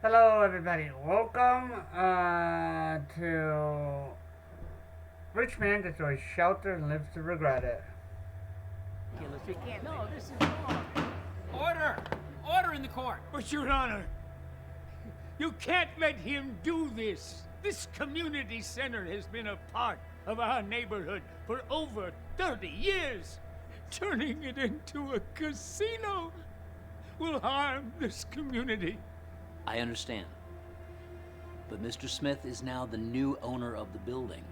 Hello, everybody. Welcome to Rich Man Destroys Shelter and Lives to Regret It. You can't. No, this is wrong. Order! Order in the court! But, Your Honor, you can't let him do this. This community center has been a part of our neighborhood for over 30 years. Turning it into a casino will harm this community. I understand. But Mr. Smith is now the new owner of the building,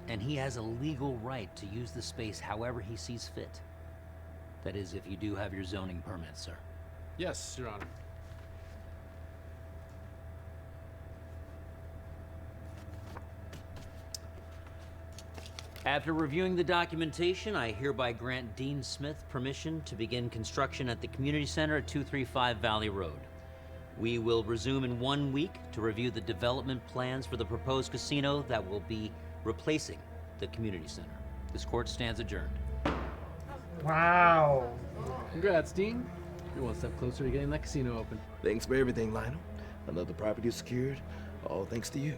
and he has a legal right to use the space however he sees fit. That is, if you do have your zoning permit, sir. Yes, Your Honor. After reviewing the documentation, I hereby grant Dean Smith permission to begin construction at the community center at 235 Valley Road. We will resume in 1 week to review the development plans for the proposed casino that will be replacing the community center. This court stands adjourned. Wow. Congrats, Dean. You're one step closer to getting that casino open. Thanks for everything, Lionel. Another property is secured, all thanks to you.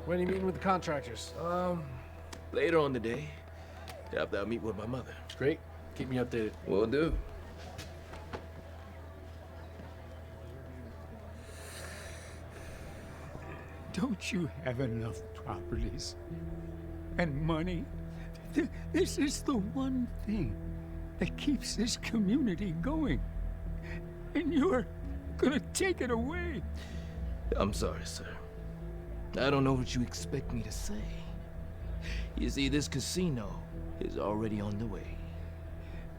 When are you meeting with the contractors? Later on today, after I meet with my mother. Great. Keep me updated. Will do. Don't you have enough properties and money? This is the one thing that keeps this community going. And you're gonna take it away. I'm sorry, sir. I don't know what you expect me to say. You see, this casino is already on the way.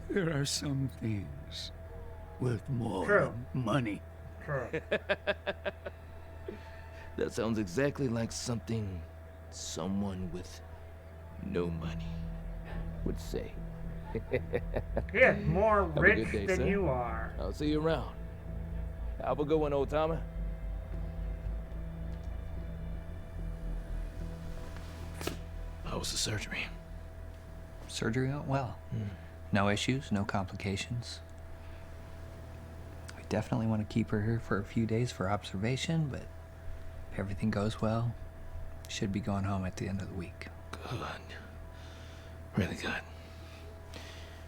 There are some things worth more True. than money. True. That sounds exactly like something someone with no money would say. He is more a rich good day, than sir. you are. I'll see you around. Have a good one, old timer. How was the surgery? Surgery went well. No issues, no complications. We definitely want to keep her here for a few days for observation, but if everything goes well, should be going home at the end of the week. Good. Really good.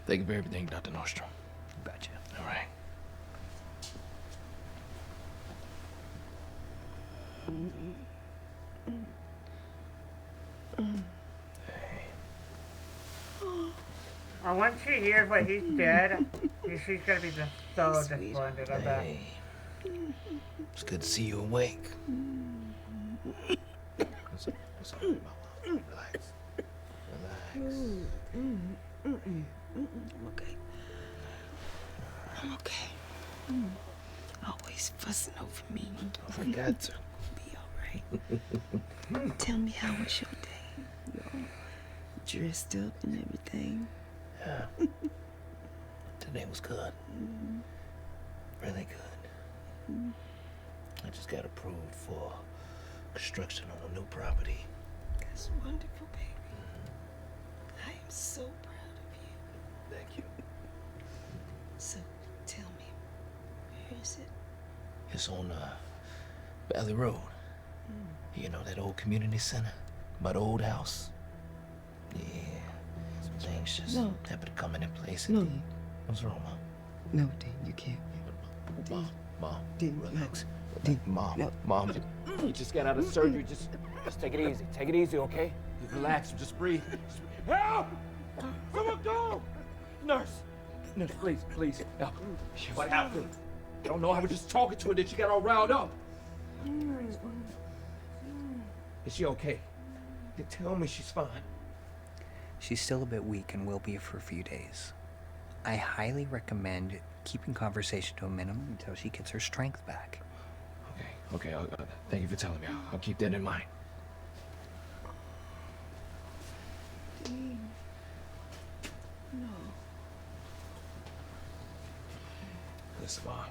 Thank you for everything, Dr. Nordstrom. Betcha. All right. Once she hears what he's dead, she's gonna be just so disappointed. I bet. Hey. It's good to see you awake. What's up, Mama? Relax. Relax. I'm okay. I'm okay. Always fussing over me. I forgot to. Be alright. Tell me, how was your day? You all dressed up and everything? Yeah. Today was good. Really good. I just got approved for construction on a new property. That's wonderful, baby. I am so proud of you. Thank you. So, tell me, where is it? It's on Valley Road. You know that old community center? By the old house? Yeah. Some things just No. happen to come into place. No. What's wrong, Mom? No, Dean, you can't. Mom, Dean, relax. Dean, Mom, no. Mom. You just got out of surgery. Just take it easy. Take it easy, okay? You relax. Just breathe. Help! Someone go! Nurse! Nurse, please. Help. What happened? I don't know. I was just talking to her that she got all riled up. Is she okay? They tell me she's fine. She's still a bit weak and will be for a few days. I highly recommend keeping conversation to a minimum until she gets her strength back. Okay. Thank you for telling me. I'll keep that in mind. Dean. No. Listen, Mom, I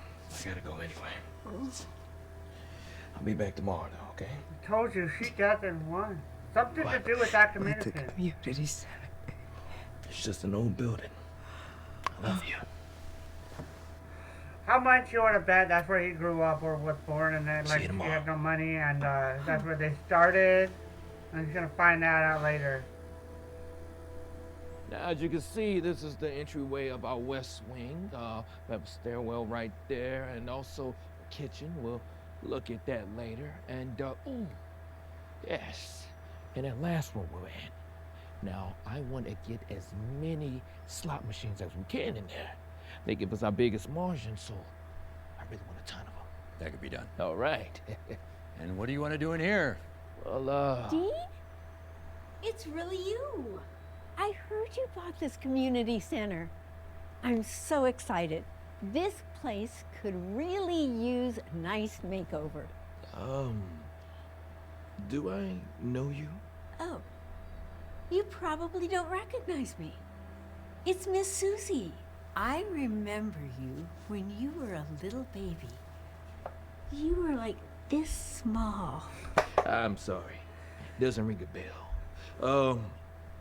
gotta go anyway. I'll be back tomorrow, though, okay? I told you she doesn't want something to do with Dr. With the Middleton. community center. It's just an old building. I love you. How much you want to bet that's where he grew up or was born, and then See like you he tomorrow. had no money, and that's where they started, and he's gonna find that out later. Now, as you can see, this is the entryway of our west wing. We have a stairwell right there, and also a kitchen. We'll look at that later. And, ooh, yes, and that last room we're in. Now, I want to get as many slot machines as we can in there. They give us our biggest margin, so I really want a ton of them. That could be done. All right. And what do you want to do in here? Well, Dean? It's really you. I heard you bought this community center. I'm so excited. This place could really use a nice makeover. do I know you? Oh, you probably don't recognize me. It's Miss Susie. I remember you when you were a little baby. You were like this small. I'm sorry. Doesn't ring a bell.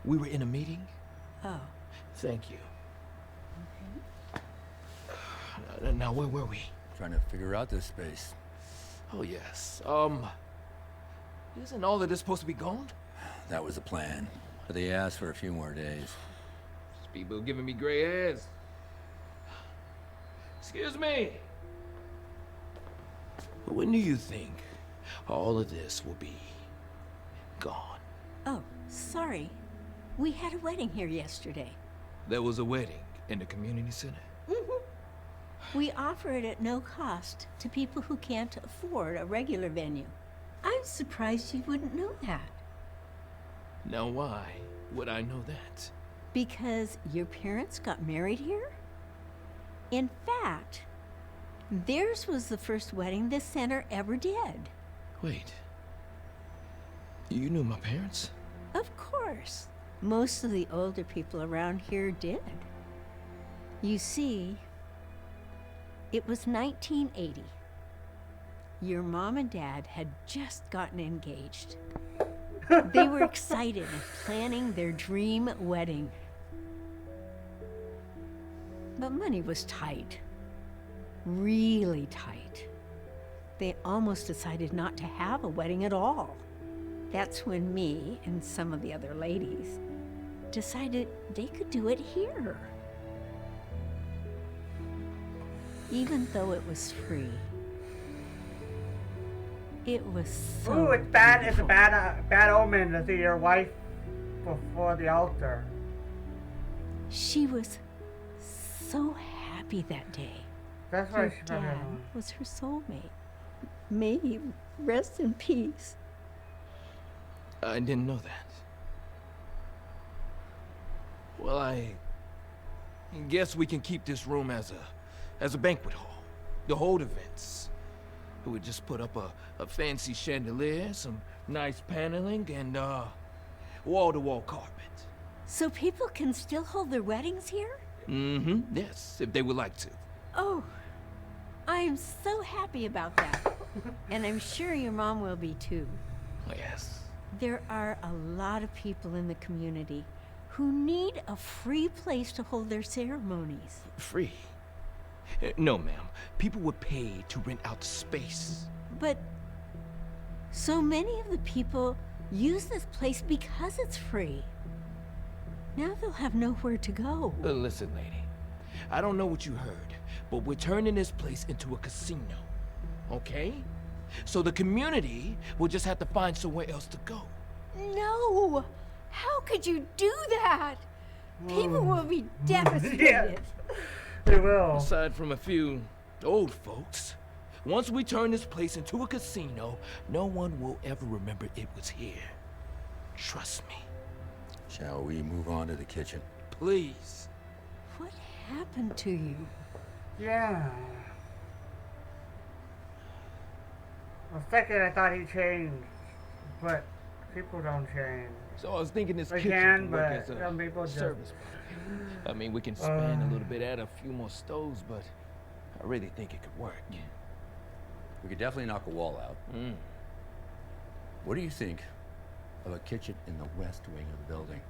We were in a meeting? Oh. Thank you. Now, where were we? Trying to figure out this space. Oh, yes. Isn't all of this supposed to be gone? That was the plan. But they asked for a few more days. These people giving me gray hairs. Excuse me. When do you think all of this will be gone? Oh, sorry. We had a wedding here yesterday. There was a wedding in the community center? We offer it at no cost to people who can't afford a regular venue. I'm surprised you wouldn't know that. Now why would I know that? Because your parents got married here? In fact, theirs was the first wedding this center ever did. Wait. You knew my parents? Of course. Most of the older people around here did. You see, it was 1980. Your mom and dad had just gotten engaged. They were excited and planning their dream wedding. But money was tight. Really tight. They almost decided not to have a wedding at all. That's when me and some of the other ladies decided they could do it here. Even though it was free. It was so Ooh, it's bad. It's a beautiful. bad omen to see your wife before the altar. She was so happy that day. That's why Your she probably dad was her soulmate. May he rest in peace. I didn't know that. Well, I guess we can keep this room as a banquet hall to hold events. We would just put up a fancy chandelier, some nice paneling, and wall-to-wall carpet. So people can still hold their weddings here? Mm-hmm. Yes, if they would like to. Oh, I am so happy about that. And I'm sure your mom will be too. Yes. There are a lot of people in the community who need a free place to hold their ceremonies. Free? No, ma'am. People would pay to rent out space. But so many of the people use this place because it's free. Now they'll have nowhere to go. Listen, lady. I don't know what you heard, but we're turning this place into a casino. Okay? So the community will just have to find somewhere else to go. No! How could you do that? People will be devastated. Yeah. They will. Aside from a few old folks, once we turn this place into a casino, no one will ever remember it was here. Trust me. Shall we move on to the kitchen? Please. What happened to you? Yeah. For a second, I thought he changed, but people don't change. So I was thinking this They kitchen can, can work but as some a people just- service bar. I mean, we can spend a little bit, add a few more stoves, but I really think it could work. We could definitely knock a wall out. What do you think of a kitchen in the west wing of the building.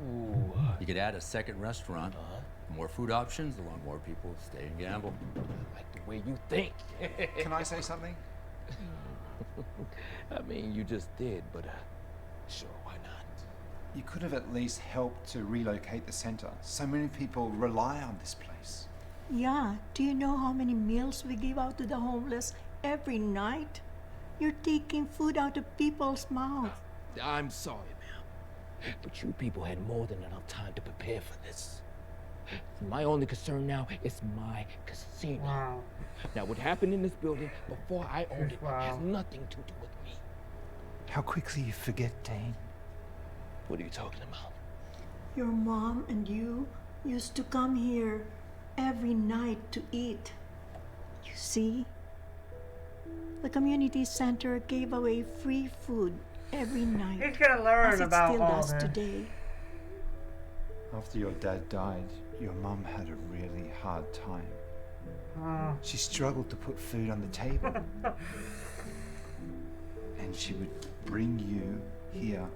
Ooh. You could add a second restaurant. More food options, the more people stay and gamble. I like the way you think. Can I say something? I mean, you just did, but sure, why not? You could have at least helped to relocate the center. So many people rely on this place. Yeah, do you know how many meals we give out to the homeless every night? You're taking food out of people's mouths. I'm sorry, ma'am, but you people had more than enough time to prepare for this. My only concern now is my casino. Wow. Now, what happened in this building before I owned it Wow. has nothing to do with me. How quickly you forget, Dane. What are you talking about? Your mom and you used to come here every night to eat. You see? The community center gave away free food every night. He's gonna learn as it about still all does this. today. After your dad died, your mum had a really hard time. She struggled to put food on the table. And she would bring you here,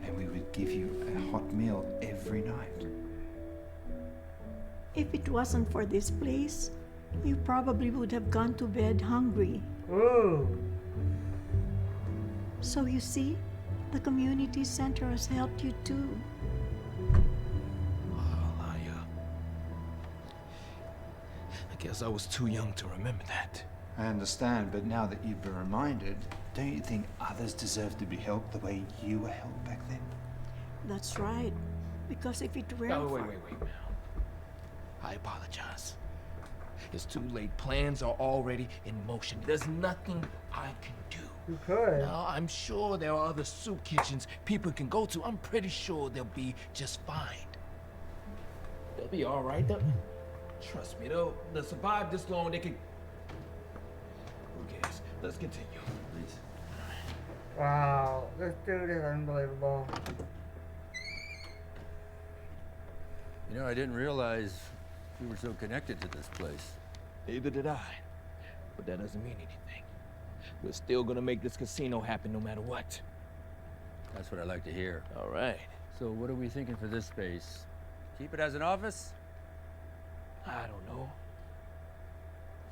and we would give you a hot meal every night. If it wasn't for this place, you probably would have gone to bed hungry. Ooh. So you see, the community center has helped you too. Well, I guess I was too young to remember that. I understand, but now that you've been reminded, don't you think others deserve to be helped the way you were helped back then? That's right. Because if it weren't Oh, for... wait, ma'am. I apologize. It's too late. Plans are already in motion. There's nothing I can do. You could. Now, I'm sure there are other soup kitchens people can go to. I'm pretty sure they'll be just fine. They'll be all right. Trust me, they'll survive this long. They can... Who cares? Let's continue, please. Wow. This dude is unbelievable. You know, I didn't realize we were so connected to this place. Neither did I. But that doesn't mean anything. We're still gonna make this casino happen no matter what. That's what I like to hear. All right. So what are we thinking for this space? Keep it as an office? I don't know.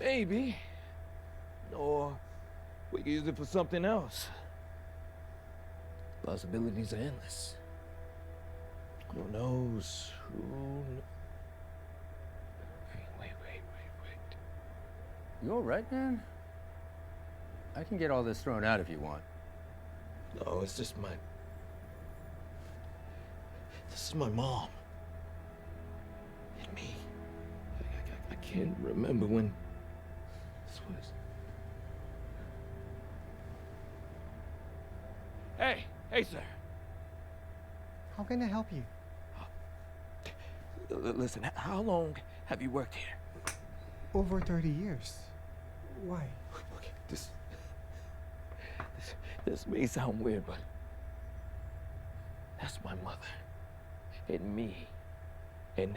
Maybe. Or we could use it for something else. Possibilities are endless. Who knows? Wait. You all right, man? I can get all this thrown out if you want. No, it's just This is my mom. And me. I can't remember when this was. Hey, sir. How can I help you? Listen, how long have you worked here? Over 30 years. Why? Okay, this may sound weird, but that's my mother and me. And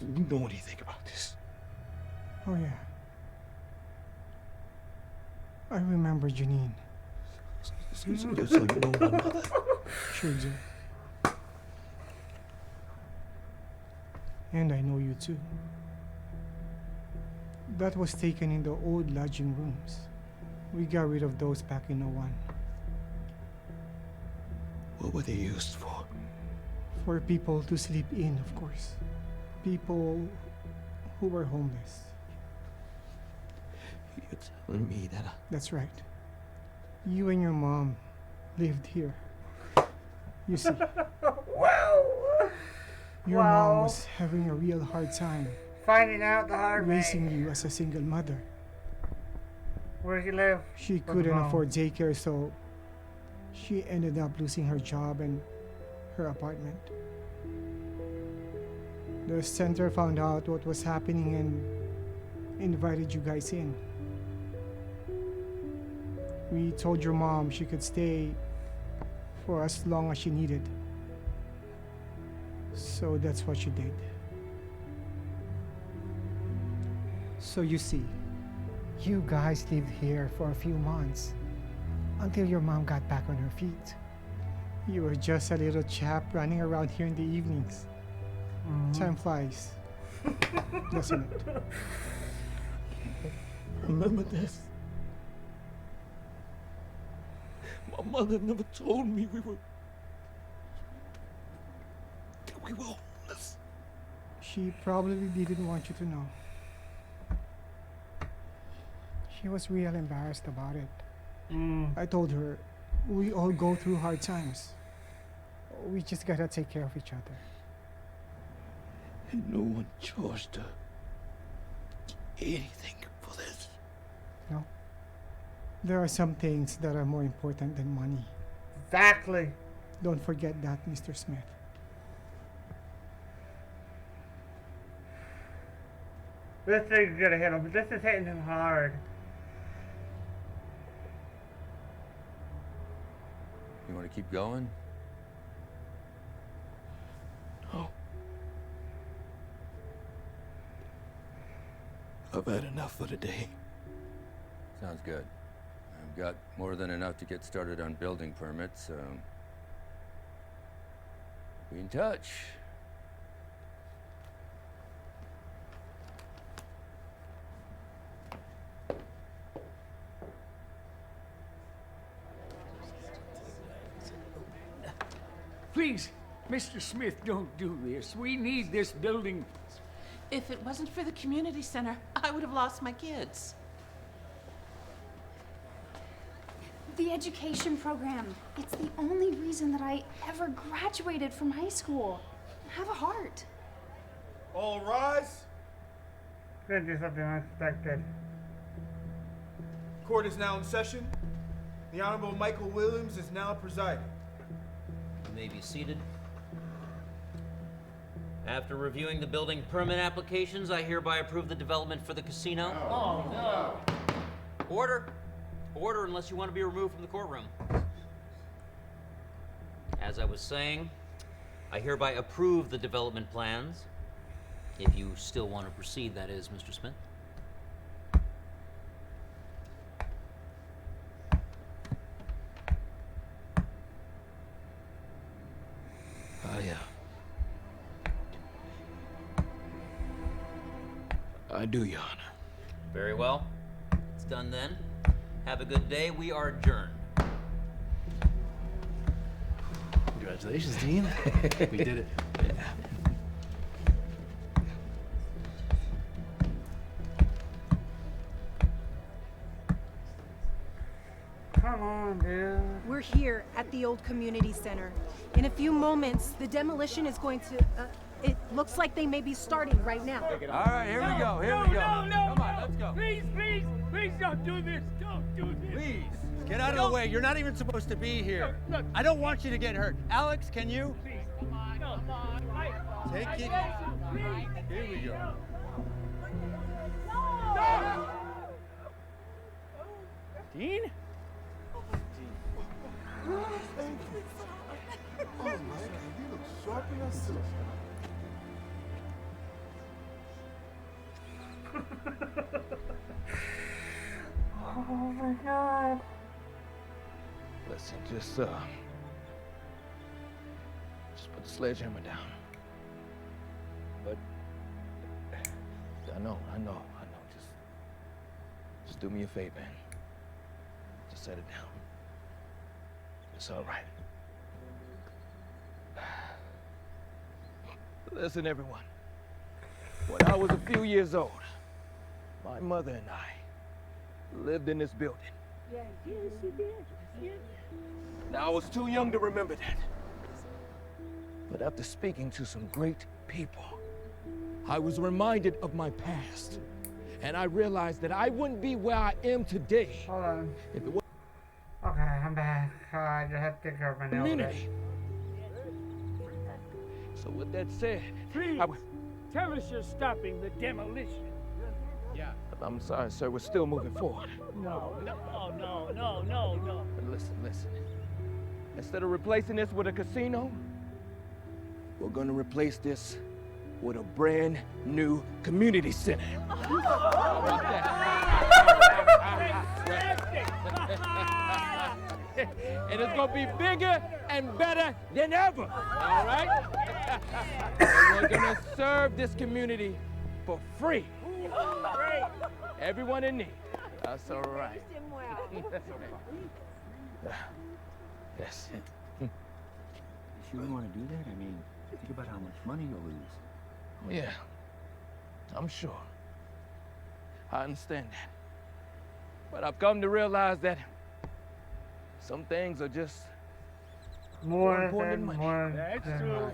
you know anything about this? Oh, yeah. I remember Janine. So you know my mother? Sure do. And I know you too. That was taken in the old lodging rooms. We got rid of those back in '01. What were they used for? For people to sleep in, of course. People who were homeless. You're telling me that That's right. You and your mom lived here. You see, Wow. your Wow. mom was having a real hard time Finding out the hard way. raising you as a single mother. Where does he live? She With couldn't mom. afford daycare, so she ended up losing her job and her apartment. The center found out what was happening and invited you guys in. We told your mom she could stay for as long as she needed. So that's what she did. So you see, you guys lived here for a few months until your mom got back on her feet. You were just a little chap running around here in the evenings. Time flies, doesn't it? Remember this? My mother never told me we were homeless. She probably didn't want you to know. She was real embarrassed about it. I told her, we all go through hard times. We just gotta take care of each other. And no one charged her anything for this. No. There are some things that are more important than money. Exactly. Don't forget that, Mr. Smith. This thing's gonna hit him. This is hitting him hard. You want to keep going? No. I've had enough for today. Sounds good. I've got more than enough to get started on building permits, so be in touch. Please, Mr. Smith, don't do this. We need this building. If it wasn't for the community center, I would have lost my kids. The education program. It's the only reason that I ever graduated from high school. Have a heart. All rise. Gonna do something unexpected. Court is now in session. The Honorable Michael Williams is now presiding. You may be seated. After reviewing the building permit applications, I hereby approve the development for the casino. Oh, no. Order. Order unless you want to be removed from the courtroom. As I was saying, I hereby approve the development plans. If you still want to proceed, that is, Mr. Smith. I do, Your Honor. Very well. It's done then. Have a good day. We are adjourned. Congratulations, Dean. We did it. Come on, dude. We're here at the old community center. In a few moments, the demolition is going to, it looks like they may be starting right now. All right, here we go, here we go. Come on, let's go. Please, please, please don't do this. Don't do this. Please, get out of the way. You're not even supposed to be here. I don't want you to get hurt. Alex, can you? Please, come on, come on. Take it. Here we go. No! Dean? Oh my God, you look sharp in that suit. Oh my God. Listen, just put the sledgehammer down. But I know. Just do me a favor, man. Just set it down. It's all right. Listen, everyone. When I was a few years old, my mother and I lived in this building. Yes, you did. Yes. Now, I was too young to remember that. But after speaking to some great people, I was reminded of my past. And I realized that I wouldn't be where I am today. Hold on. If it was Okay, I'm back. I just have to take care of my nails. community. So with that said, Please, tell us you're stopping the demolition. Yeah. I'm sorry, sir. We're still moving forward. No. But listen. Instead of replacing this with a casino, we're gonna replace this with a brand new community center. How about that? And it's gonna be bigger and better than ever, all right? And we're gonna serve this community for free. Everyone in need. That's all right. Yes. You sure you want to do that? I mean, think about how much money you'll lose. Yeah, I'm sure. I understand that. But I've come to realize that some things are just more important than money. That's true.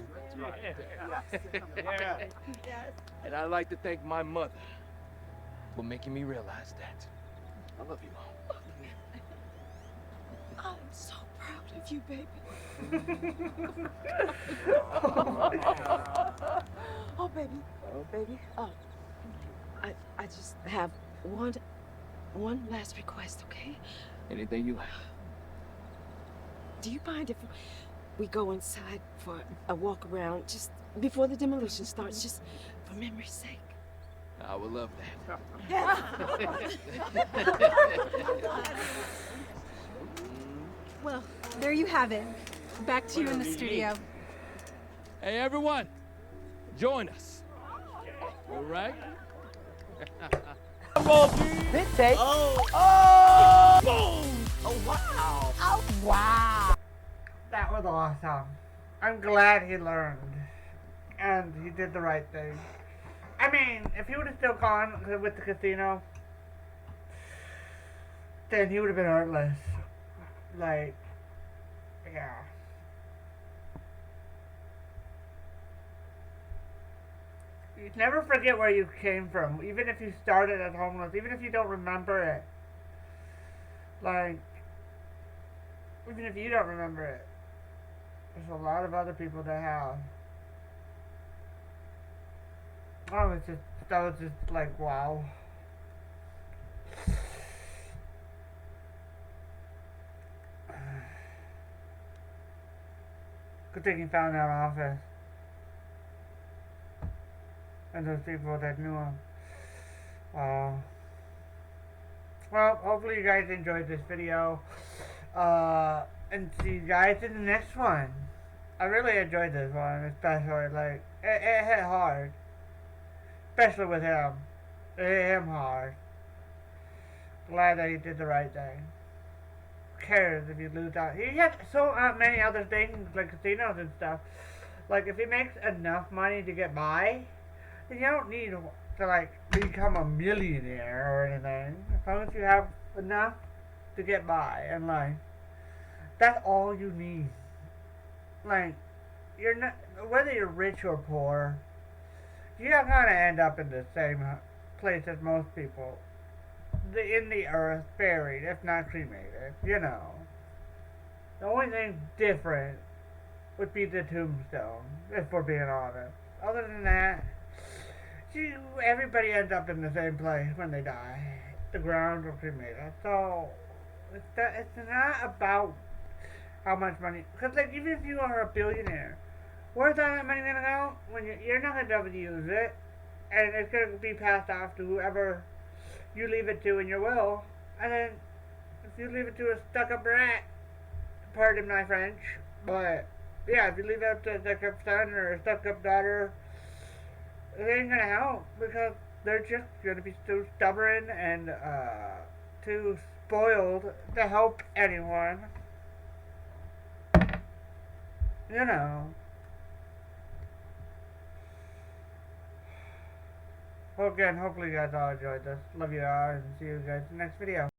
Yeah. And I'd like to thank my mother for making me realize that. I love you, Mom. I'm so proud of you, baby. Oh, baby. Oh, baby. Oh, I just have one last request, okay? Anything you like. Do you mind if we go inside for a walk around just before the demolition starts, just for memory's sake? I would love that. Well, there you have it. Back to you in the studio. Hey, everyone, join us. All right? Big take. Oh, Boom! oh wow. Oh wow. That was awesome. I'm glad he learned. And he did the right thing. I mean, if he would have still gone with the casino, then he would have been heartless. Like, yeah. You never forget where you came from, even if you started as homeless, even if you don't remember it. Like, even if you don't remember it, there's a lot of other people that have. Oh, that was just like, wow. Good thing he found that office. And those people that knew him. Well, hopefully you guys enjoyed this video. And see you guys in the next one. I really enjoyed this one, especially, like, it hit hard. Especially with him. It hit him hard. Glad that he did the right thing. Who cares if you lose out? He has so many other things, like casinos and stuff. Like, if he makes enough money to get by, then you don't need to, like, become a millionaire or anything. As long as you have enough to get by in life. That's all you need. Like, you're not, whether you're rich or poor, you kind of end up in the same place as most people. In the earth, buried, if not cremated, you know. The only thing different would be the tombstone, if we're being honest. Other than that, everybody ends up in the same place when they die. The ground or cremated. So, it's not about how much money. Because, like, even if you are a billionaire, where's all that money gonna go? When you're not gonna be able to use it, and it's gonna be passed off to whoever you leave it to in your will. And then, if you leave it to a stuck-up rat, pardon my French, but yeah, if you leave it up to a stuck-up son or a stuck-up daughter, it ain't gonna help because they're just gonna be too stubborn and too spoiled to help anyone. You know. Well, again, hopefully you guys all enjoyed this. Love you all, and see you guys in the next video.